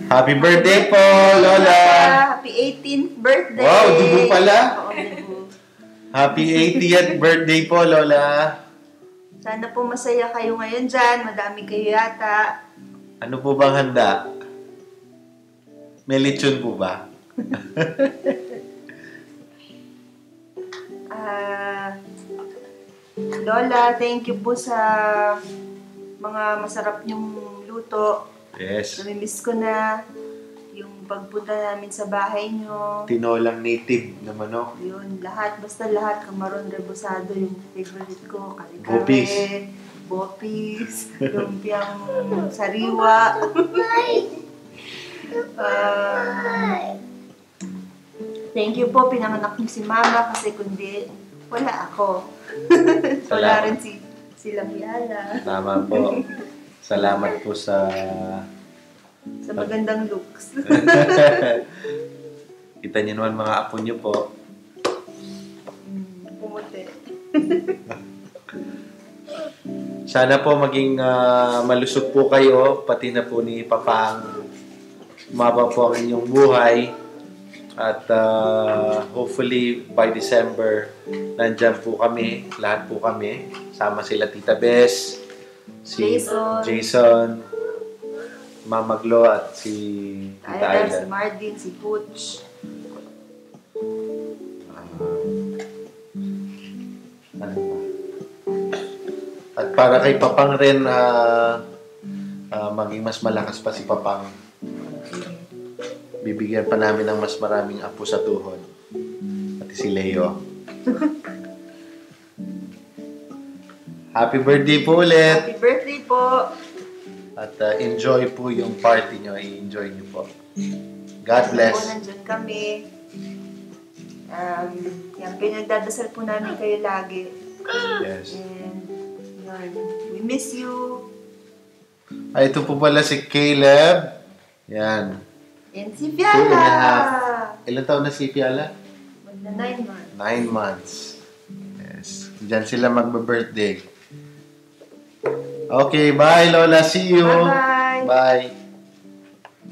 Happy birthday po, Lola! Happy 18th birthday! Wow, dugo pala! Oo, dugo. Happy 80th birthday po, Lola! Sana po masaya kayo ngayon dyan. Madami kayo yata. Ano po bang handa? May lechon po ba? Lola, thank you po sa mga masarap niyong luto. Yes. Namimiss ko na yung pagpunta namin sa bahay niyo. Tinolang native na manok. Yun, lahat. Basta lahat. Kamaron rebusado yung favorite ko. Kare-kare. Bopis. Bopis. Lumpiang sariwa. Thank you po. Pinanganak niyo si Mama kasi kundi wala ako. Wala rin si Lamyala. Tama po. Salamat po sa magandang looks. Kita niyo naman mga apo niyo po. Pumuti. Sana po maging malusog po kayo, pati na po ni Papang. Umaba po ang inyong buhay. At hopefully by December, nandyan po kami, lahat po kami. Sama sila Tita Bess, si Jason, Mama Glo at si Tita Ayla. Si Mardin, si Butch. Ano ba? At para kay Papang rin, maging mas malakas pa si Papang. Bibigyan pa namin ng mas maraming apo sa tuhod. Pati si Leo. Happy birthday po ulit! Happy birthday po! At enjoy po yung party nyo. I-enjoy nyo po. God bless. Nandyan kami. Yan, pinagdadasal po namin kayo lagi. Yes. And yun, we miss you. Ay, ito po pala si Caleb. Yan. And si 2 and a half. Fiala. Ilan taon na si Fiala? Magna 9 months. 9 months. Yes. Diyan sila magbe-birthday. Okay, bye Lola. See you. Bye-bye. Bye.